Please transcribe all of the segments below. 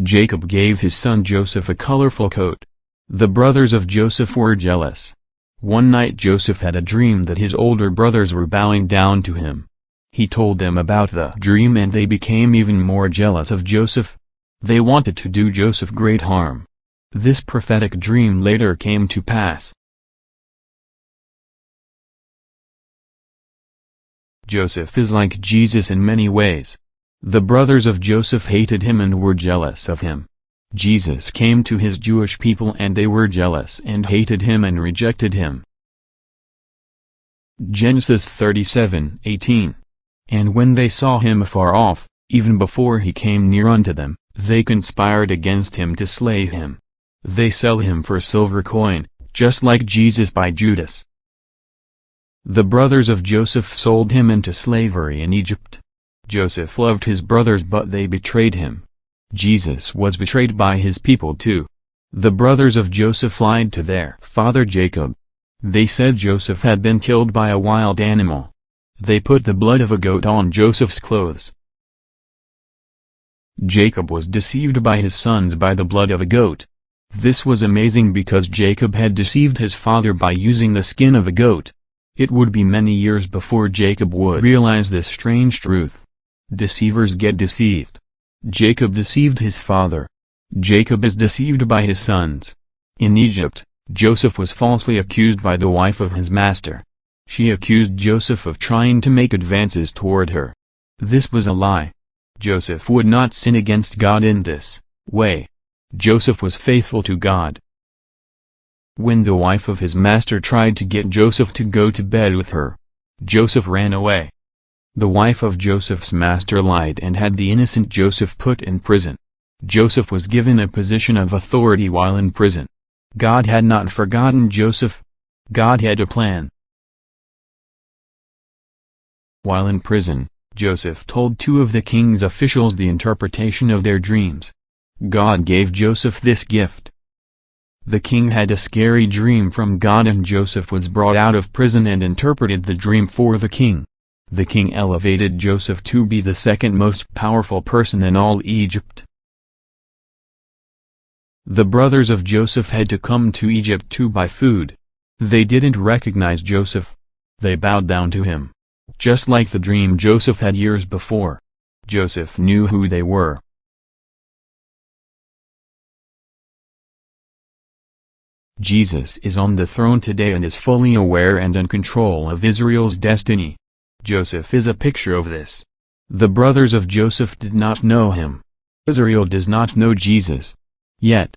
Jacob gave his son Joseph a colorful coat. The brothers of Joseph were jealous. One night Joseph had a dream that his older brothers were bowing down to him. He told them about the dream and they became even more jealous of Joseph. They wanted to do Joseph great harm. This prophetic dream later came to pass. Joseph is like Jesus in many ways. The brothers of Joseph hated him and were jealous of him. Jesus came to his Jewish people and they were jealous and hated him and rejected him. Genesis 37:18. And when they saw him afar off, even before he came near unto them, they conspired against him to slay him. They sell him for a silver coin, just like Jesus by Judas. The brothers of Joseph sold him into slavery in Egypt. Joseph loved his brothers but they betrayed him. Jesus was betrayed by his people too. The brothers of Joseph lied to their father Jacob. They said Joseph had been killed by a wild animal. They put the blood of a goat on Joseph's clothes. Jacob was deceived by his sons by the blood of a goat. This was amazing because Jacob had deceived his father by using the skin of a goat. It would be many years before Jacob would realize this strange truth. Deceivers get deceived. Jacob deceived his father. Jacob is deceived by his sons. In Egypt, Joseph was falsely accused by the wife of his master. She accused Joseph of trying to make advances toward her. This was a lie. Joseph would not sin against God in this way. Joseph was faithful to God. When the wife of his master tried to get Joseph to go to bed with her, Joseph ran away. The wife of Joseph's master lied and had the innocent Joseph put in prison. Joseph was given a position of authority while in prison. God had not forgotten Joseph. God had a plan. While in prison, Joseph told two of the king's officials the interpretation of their dreams. God gave Joseph this gift. The king had a scary dream from God and Joseph was brought out of prison and interpreted the dream for the king. The king elevated Joseph to be the second most powerful person in all Egypt. The brothers of Joseph had to come to Egypt to buy food. They didn't recognize Joseph. They bowed down to him. Just like the dream Joseph had years before. Joseph knew who they were. Jesus is on the throne today and is fully aware and in control of Israel's destiny. Joseph is a picture of this. The brothers of Joseph did not know him. Israel does not know Jesus yet.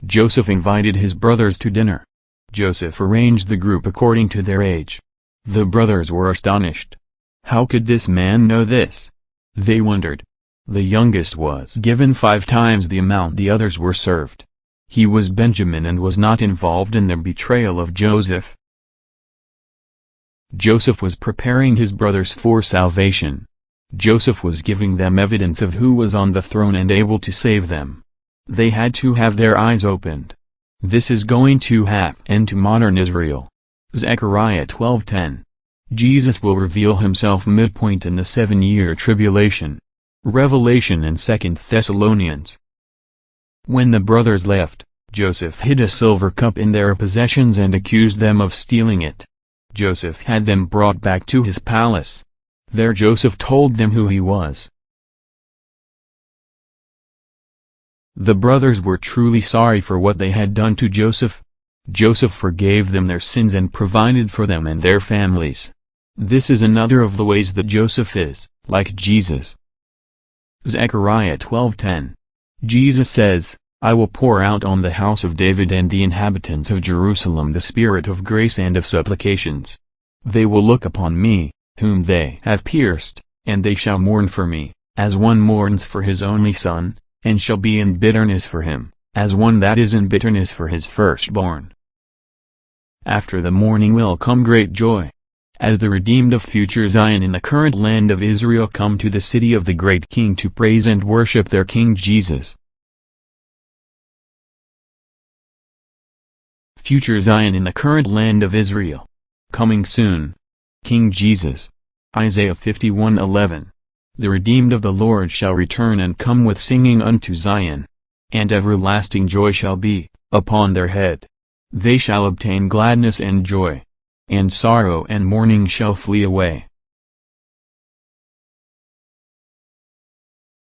Joseph invited his brothers to dinner. Joseph arranged the group according to their age. The brothers were astonished. How could this man know this? They wondered. The youngest was given 5 times the amount the others were served. He was Benjamin and was not involved in the betrayal of Joseph. Joseph was preparing his brothers for salvation. Joseph was giving them evidence of who was on the throne and able to save them. They had to have their eyes opened. This is going to happen to modern Israel. Zechariah 12:10. Jesus will reveal himself midpoint in the 7-year tribulation. Revelation and 2 Thessalonians. When the brothers left, Joseph hid a silver cup in their possessions and accused them of stealing it. Joseph had them brought back to his palace. There Joseph told them who he was. The brothers were truly sorry for what they had done to Joseph. Joseph forgave them their sins and provided for them and their families. This is another of the ways that Joseph is like Jesus. Zechariah 12:10. Jesus says, I will pour out on the house of David and the inhabitants of Jerusalem the spirit of grace and of supplications. They will look upon me, whom they have pierced, and they shall mourn for me, as one mourns for his only son, and shall be in bitterness for him, as one that is in bitterness for his firstborn. After the mourning will come great joy. As the redeemed of future Zion in the current land of Israel come to the city of the great King to praise and worship their King Jesus. Future Zion in the current land of Israel. Coming soon. King Jesus. Isaiah 51:11. The redeemed of the Lord shall return and come with singing unto Zion. And everlasting joy shall be upon their head. They shall obtain gladness and joy. And sorrow and mourning shall flee away.